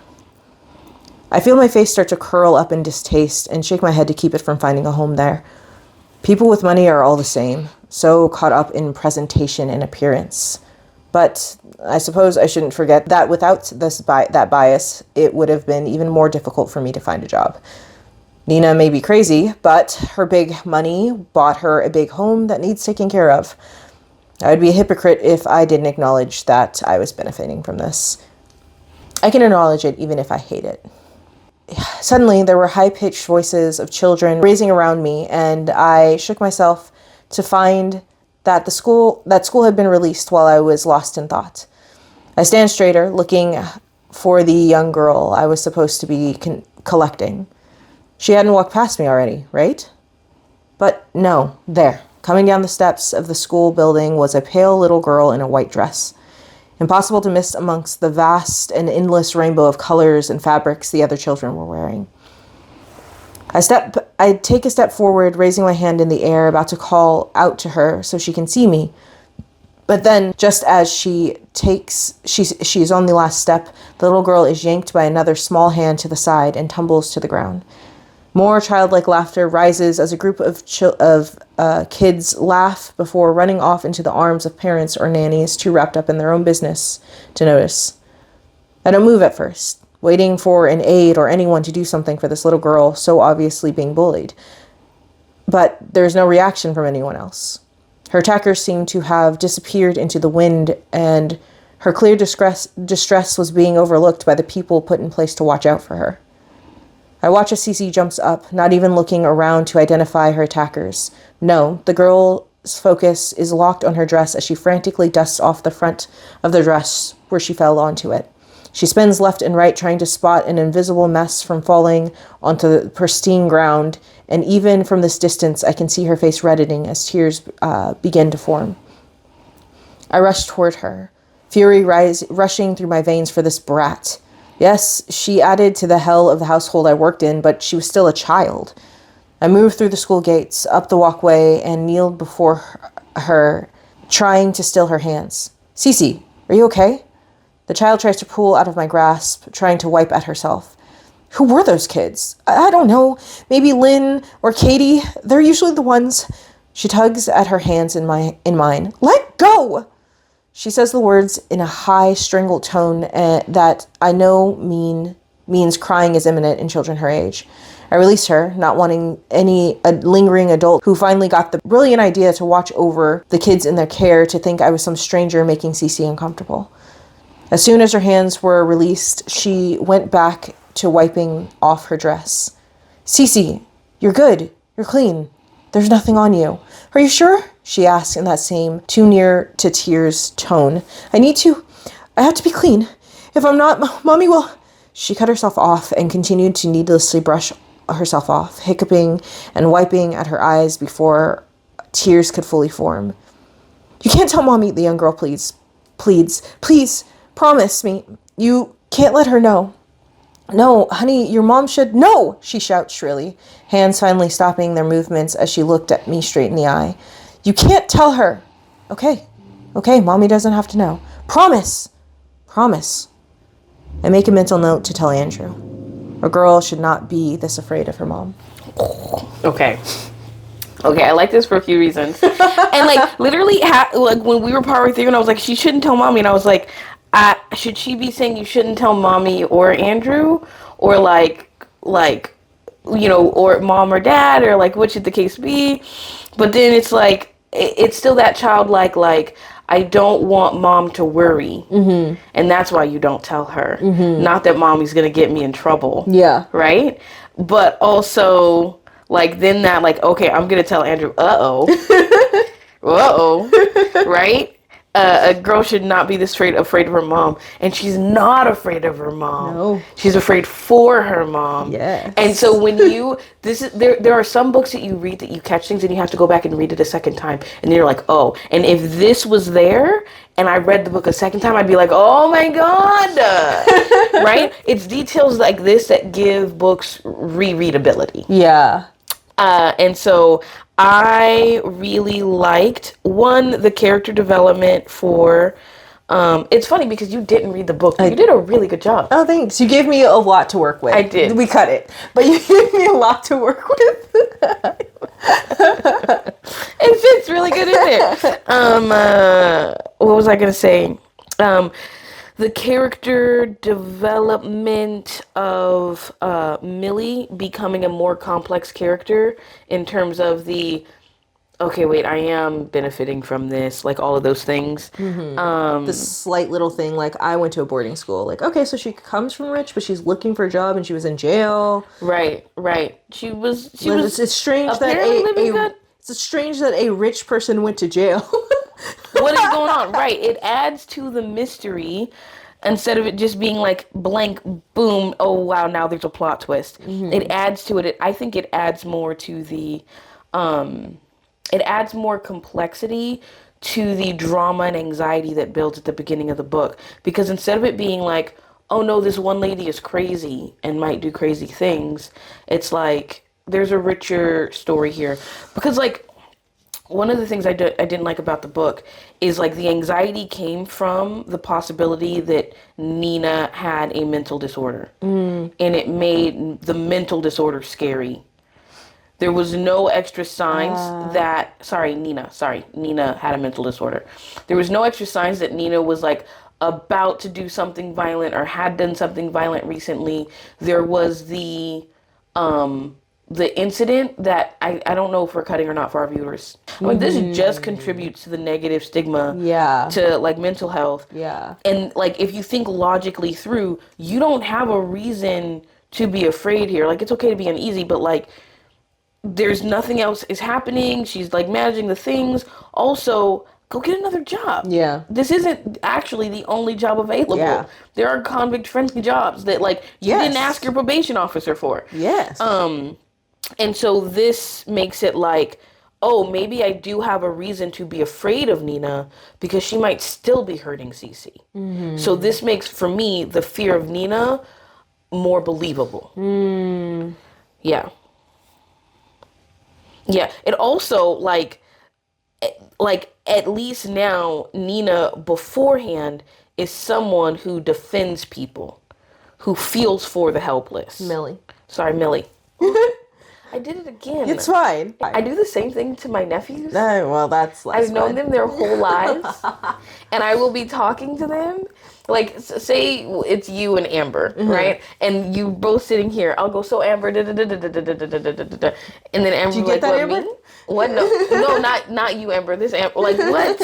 I feel my face start to curl up in distaste and shake my head to keep it from finding a home there. People with money are all the same, so caught up in presentation and appearance. But I suppose I shouldn't forget that without that bias, it would have been even more difficult for me to find a job. Nina may be crazy, but her big money bought her a big home that needs taking care of. I would be a hypocrite if I didn't acknowledge that I was benefiting from this. I can acknowledge it even if I hate it. Suddenly, there were high-pitched voices of children raising around me, and I shook myself to find that school had been released while I was lost in thought. I stand straighter, looking for the young girl I was supposed to be collecting. She hadn't walked past me already, right? But no, there, coming down the steps of the school building was a pale little girl in a white dress. Impossible to miss amongst the vast and endless rainbow of colors and fabrics the other children were wearing. I take a step forward, raising my hand in the air, about to call out to her so she can see me. But then, just as she's on the last step, the little girl is yanked by another small hand to the side and tumbles to the ground. More childlike laughter rises as a group of kids laugh before running off into the arms of parents or nannies too wrapped up in their own business to notice. I don't move at first, waiting for an aide or anyone to do something for this little girl so obviously being bullied. But there's no reaction from anyone else. Her attackers seem to have disappeared into the wind, and her clear distress was being overlooked by the people put in place to watch out for her. I watch as Cece jumps up, not even looking around to identify her attackers. No, the girl's focus is locked on her dress as she frantically dusts off the front of the dress where she fell onto it. She spins left and right, trying to spot an invisible mess from falling onto the pristine ground, and even from this distance, I can see her face reddening as tears begin to form. I rush toward her, fury rushing through my veins for this brat. Yes, she added to the hell of the household I worked in, but she was still a child. I moved through the school gates, up the walkway, and kneeled before her, trying to still her hands. Cece, are you okay? The child tries to pull out of my grasp, trying to wipe at herself. Who were those kids? I don't know. Maybe Lynn or Katie. They're usually the ones. She tugs at her hands in mine. Let go! She says the words in a high, strangled tone that I know means crying is imminent in children her age. I release her, not wanting any lingering adult who finally got the brilliant idea to watch over the kids in their care to think I was some stranger making Cece uncomfortable. As soon as her hands were released, she went back to wiping off her dress. Cece, you're good. You're clean. There's nothing on you. Are you sure? She asked in that same too near to tears tone. I have to be clean. If I'm not, Mommy will... She cut herself off and continued to needlessly brush herself off, hiccuping and wiping at her eyes before tears could fully form. You can't tell Mommy, the young girl pleads. Please, promise me. You can't let her know. No, honey, your mom should... No, she shouts shrilly, hands finally stopping their movements as she looked at me straight in the eye. You can't tell her. Okay, Mommy doesn't have to know. Promise. I make a mental note to tell Andrew. A girl should not be this afraid of her mom. Okay, I like this for a few reasons. And like literally, like when we were partway through, and I was like, she shouldn't tell Mommy, and I was like, should she be saying you shouldn't tell Mommy or Andrew, or like or mom or dad, or like what should the case be? But then it's like it's still that childlike, like I don't want mom to worry, and that's why you don't tell her. Not that Mommy's gonna get me in trouble. Yeah. Right. But also like then that like okay, I'm gonna tell Andrew. Right. A girl should not be this afraid of her mom, and she's not afraid of her mom. No, she's afraid for her mom. Yes. And so when there are some books that you read that you catch things and you have to go back and read it a second time, and you're like, oh, and if this was there and I read the book a second time, I'd be like, oh my god, right? It's details like this that give books rereadability. Yeah. And so I really liked, the character development for, it's funny because you didn't read the book, but you did a really good job. Oh, thanks. You gave me a lot to work with. I did. We cut it, but you gave me a lot to work with. It fits really good in there. What was I going to say? The character development of Milli becoming a more complex character in terms of I am benefiting from this, like all of those things. The slight little thing, like I went to a boarding school. Like, okay, so she comes from rich, but she's looking for a job and she was in jail. Right. She was it's strange that it's strange that a rich person went to jail. What is going on? Right. It adds to the mystery instead of it just being like blank, boom, oh wow, now there's a plot twist. It adds to it. I think it adds more to the, it adds more complexity to the drama and anxiety that builds at the beginning of the book. Because instead of it being like, oh no, this one lady is crazy and might do crazy things, it's like, there's a richer story here. Because like, one of the things I didn't like about the book is like the anxiety came from the possibility that Nina had a mental disorder. And it made the mental disorder scary. There was no extra signs Nina had a mental disorder. There was no extra signs that Nina was like about to do something violent or had done something violent recently. There was the incident that I don't know if we're cutting or not for our viewers. I mean, this just contributes to the negative stigma to like mental health. Yeah. And like if you think logically through, you don't have a reason to be afraid here. Like it's okay to be uneasy, but like there's nothing else is happening. She's like managing the things. Also, go get another job. Yeah. This isn't actually the only job available. Yeah. There are convict friendly jobs that like you didn't ask your probation officer for. Yes. And so this makes it like, oh, maybe I do have a reason to be afraid of Nina because she might still be hurting Cece. Mm-hmm. So this makes, for me, the fear of Nina more believable. Mm. Yeah. Yeah. It also, like at least now, Nina beforehand is someone who defends people, who feels for the helpless. Milli. Sorry, Milli. I did it again. It's fine. I do the same thing to my nephews. Well, that's less I've known fun. them their whole lives, and I will be talking to them. Like, say it's you and Amber, right? And you both sitting here. I'll go, so Amber, da da da da da da da da da da. And then Amber, Did you get that, Amber? Me? What? No, not you, Amber. This Amber. Like, what?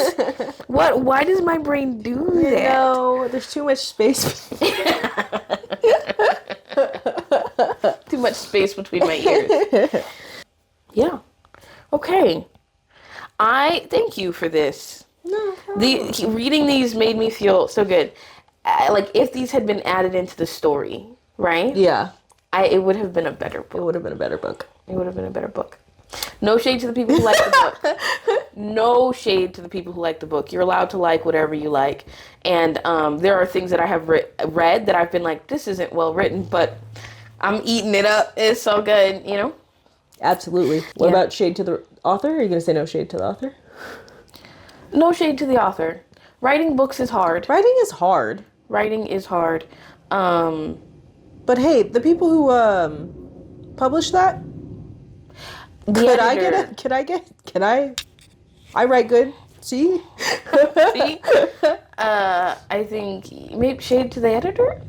What? Why does my brain do that? No, there's too much space. Too much space between my ears. Yeah. Okay. I thank you for this. No. Reading these made me feel so good. Like if these had been added into the story, right? Yeah. It would have been a better book. It would have been a better book. It would have been a better book. No shade to the people who like the book. No shade to the people who like the book. You're allowed to like whatever you like. And there are things that I have read that I've been like, this isn't well written, but I'm eating it up. It's so good, you know? Absolutely. What about shade to the author? Are you going to say no shade to the author? No shade to the author. Writing books is hard. Writing is hard. Writing is hard. But hey, the people who publish that, I write good. See? See? I think maybe shade to the editor?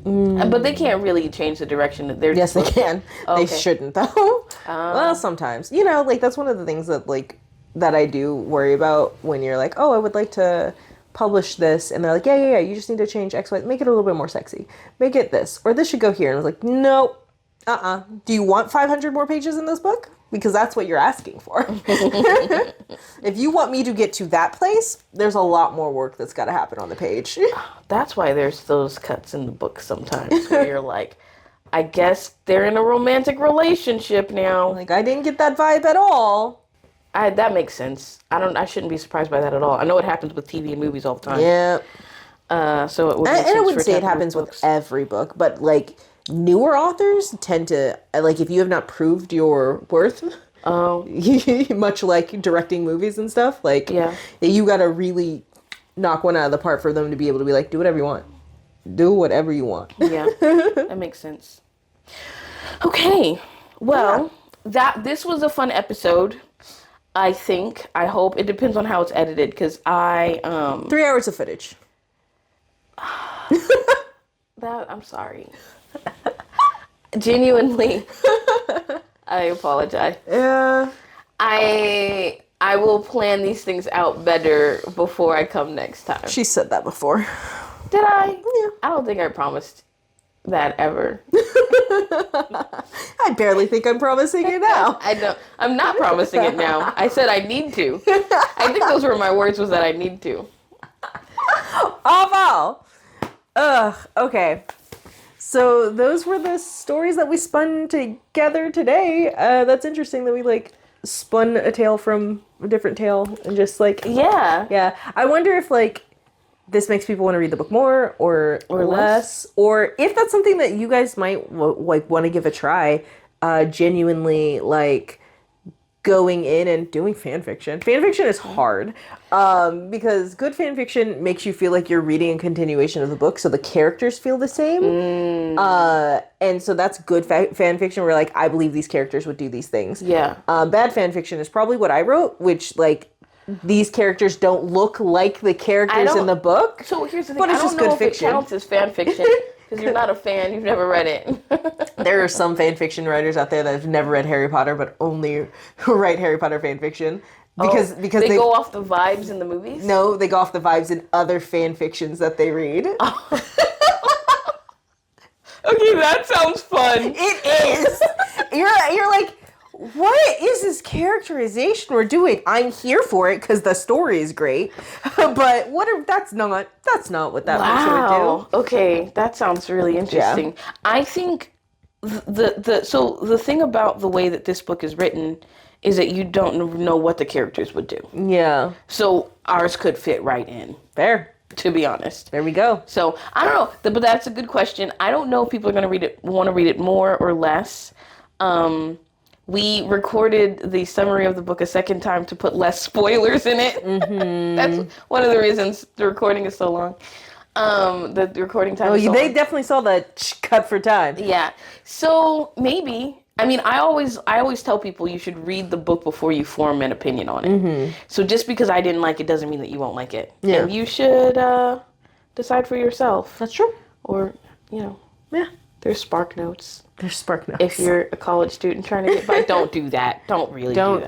But they can't really change the direction that they're... Yes, they can. Oh, they okay. shouldn't, though. Well, sometimes. You know, like, that's one of the things that, like, that I do worry about when you're like, oh, I would like to publish this. And they're like, yeah, you just need to change X, Y. Make it a little bit more sexy. Make it this. Or this should go here. And I was like, no. Do you want 500 more pages in this book? Because that's what you're asking for. If you want me to get to that place, there's a lot more work that's got to happen on the page. That's why there's those cuts in the book sometimes where you're like, I guess they're in a romantic relationship now. Like, I didn't get that vibe at all. That makes sense. I shouldn't be surprised by that at all. I know it happens with TV and movies all the time. Yeah. So it would make and sense I wouldn't for say it happens with every book, but like newer authors tend to, like, if you have not proved your worth, much like directing movies and stuff, like, you gotta really knock one out of the park for them to be able to be like, do whatever you want. Do whatever you want. Yeah, that makes sense. Okay, well, this was a fun episode. I think, I hope. It depends on how it's edited, because 3 hours of footage. I'm sorry. Genuinely. I apologize. Yeah. I will plan these things out better before I come next time. She said that before. Did I? Yeah. I don't think I promised that ever. I barely think I'm promising it now. I know. I'm not promising it now. I said I need to. I think those were my words, was that I need to. Oh, okay. So those were the stories that we spun together today. That's interesting that we, like, spun a tale from a different tale and just, like... Yeah. I wonder if, like, this makes people want to read the book more or less. Or if that's something that you guys might, like, want to give a try. Genuinely, like, going in and doing fan fiction. Fan fiction is hard because good fan fiction makes you feel like you're reading a continuation of the book, so the characters feel the same. And so that's good fan fiction where like I believe these characters would do these things. Yeah. Bad fan fiction is probably what I wrote, which like these characters don't look like the characters in the book. So here's the thing. But it's I don't just know good if fiction. it counts as fan fiction because you're not a fan. You've never read it. There are some fan fiction writers out there that have never read Harry Potter, but only write Harry Potter fan fiction because they go off the vibes in the movies. No, they go off the vibes in other fan fictions that they read. Okay, that sounds fun. It is. You're like, what is this characterization we're doing? I'm here for it because the story is great, but that's not what that person would do. Okay, that sounds really interesting. Yeah. I think the thing about the way that this book is written is that you don't know what the characters would do. Yeah. So ours could fit right in. Fair. To be honest. There we go. So I don't know, but that's a good question. I don't know if people are going to want to read it more or less. We recorded the summary of the book a second time to put less spoilers in it. Mm-hmm. That's one of the reasons the recording is so long. The recording time is so they long. Definitely saw the cut for time. Yeah. So maybe, I mean, I always tell people you should read the book before you form an opinion on it. Mm-hmm. So just because I didn't like it doesn't mean that you won't like it. Yeah. And you should decide for yourself. That's true. Or, yeah. There's Spark Notes. There's Spark Notes. If you're a college student trying to get by, don't do that. Don't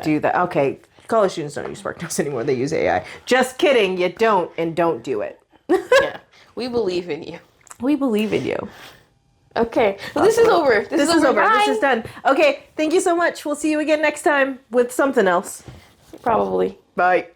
do that. Okay. College students don't use Spark Notes anymore. They use AI. Just kidding. You don't, and don't do it. Yeah. We believe in you. We believe in you. Okay. Well, this is over. This is over. This is done. Okay. Thank you so much. We'll see you again next time with something else. Probably. Bye.